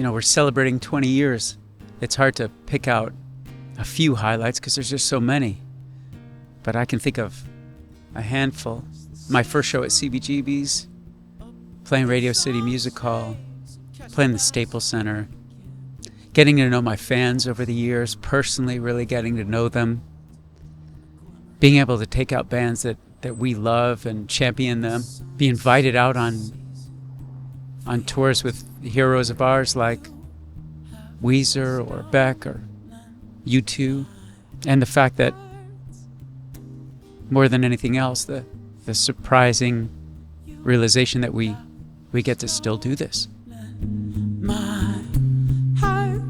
we're celebrating 20 years. It's hard to pick out a few highlights because there's just so many. But I can think of a handful. My first show at CBGB's, playing Radio City Music Hall, playing the Staples Center, getting to know my fans over the years, personally really getting to know them, being able to take out bands that we love and champion them, be invited out on tours with heroes of ours like Weezer or Beck or U2, and the fact that more than anything else, the surprising realization that we get to still do this. My heart,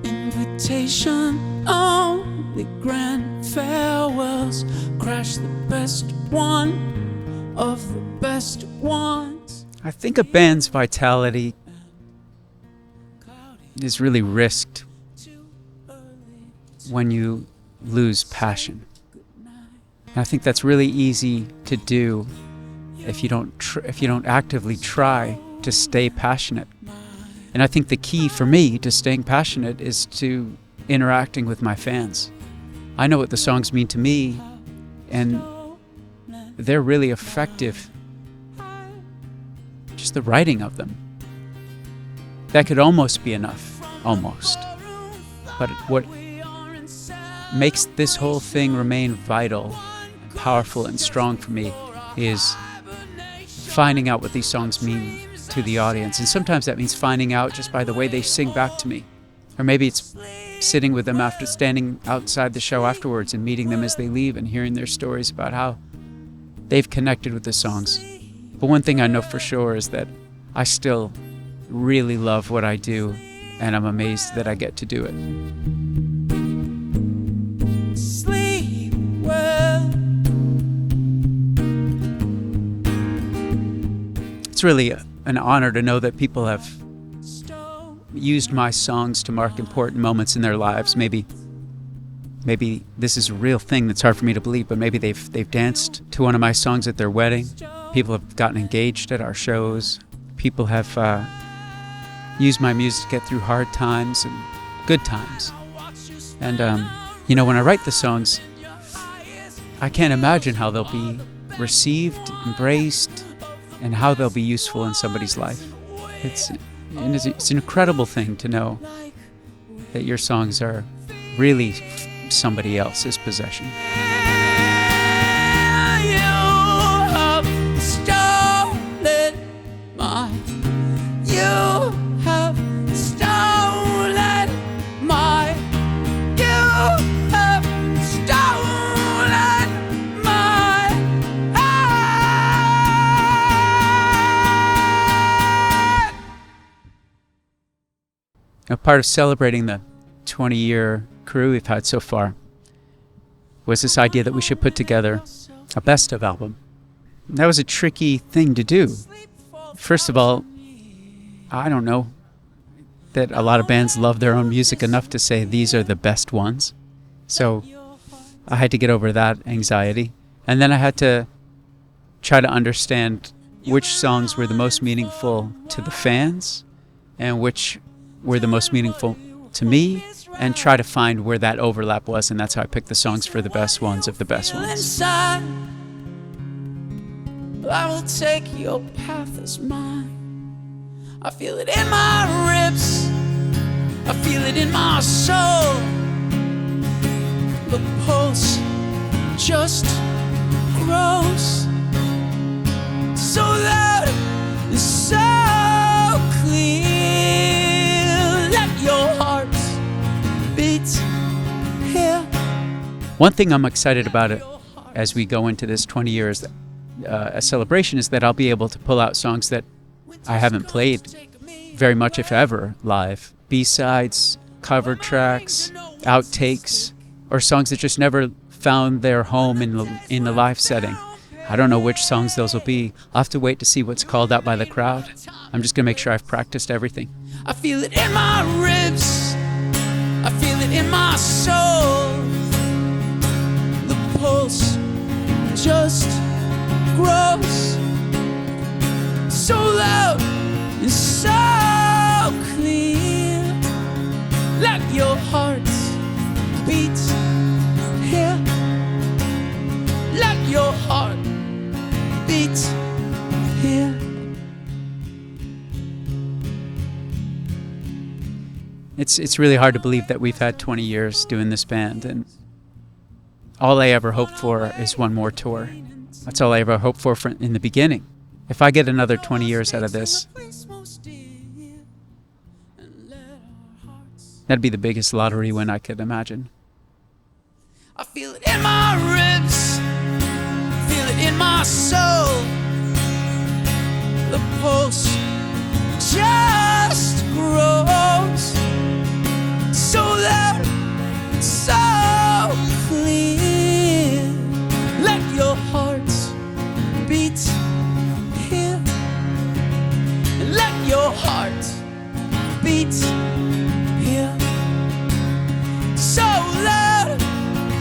invitation only, grand farewells, crash the best one of the best ones. I think a band's vitality is really risked when you lose passion. And I think that's really easy to do if you don't actively try to stay passionate. And I think the key for me to staying passionate is to interacting with my fans. I know what the songs mean to me, and they're really effective. Just the writing of them. That could almost be enough, almost. But what makes this whole thing remain vital, powerful, and strong for me is finding out what these songs mean to the audience. And sometimes that means finding out just by the way they sing back to me. Or maybe it's sitting with them after standing outside the show afterwards and meeting them as they leave and hearing their stories about how they've connected with the songs. But one thing I know for sure is that I still really love what I do, and I'm amazed that I get to do it. Sleep well. It's really an honor to know that people have used my songs to mark important moments in their lives. Maybe this is a real thing that's hard for me to believe, but maybe they've danced to one of my songs at their wedding. People have gotten engaged at our shows. People have used my music to get through hard times and good times. And when I write the songs, I can't imagine how they'll be received, embraced, and how they'll be useful in somebody's life. It's an incredible thing to know that your songs are really somebody else's possession. A part of celebrating the 20-year career we've had so far was this idea that we should put together a best-of album. That was a tricky thing to do. First of all, I don't know that a lot of bands love their own music enough to say these are the best ones. So I had to get over that anxiety. And then I had to try to understand which songs were the most meaningful to the fans and which were the most meaningful to me, and try to find where that overlap was, and that's how I picked the songs for the best ones of the best ones. I will take your path as mine. I feel it in my ribs, I feel it in my soul. The pulse just grows so loud and so clear. Your heart beats here. One thing I'm excited about it as we go into this 20 years a celebration is that I'll be able to pull out songs that I haven't played very much, if ever, live. B-sides, cover tracks, outtakes, or songs that just never found their home in the live setting. I don't know which songs those will be. I'll have to wait to see what's called out by the crowd. I'm just going to make sure I've practiced everything. I feel it in my ribs, I feel it in my soul. The pulse just grows so loud and so clear. Let your heart beat here. Let your heart beat here. It's really hard to believe that we've had 20 years doing this band, and all I ever hoped for is one more tour. That's all I ever hoped for in the beginning. If I get another 20 years out of this, that'd be the biggest lottery win I could imagine. I feel it in my ribs, feel it in my soul. The pulse just grows, so loud, so clear. Let your heart beat here. Let your heart beat here. So loud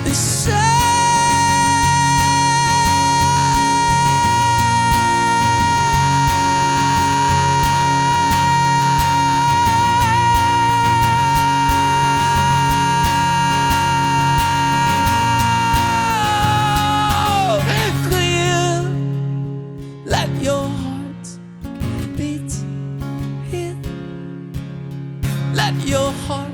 and so clear. Let your heart beat here. Let your heart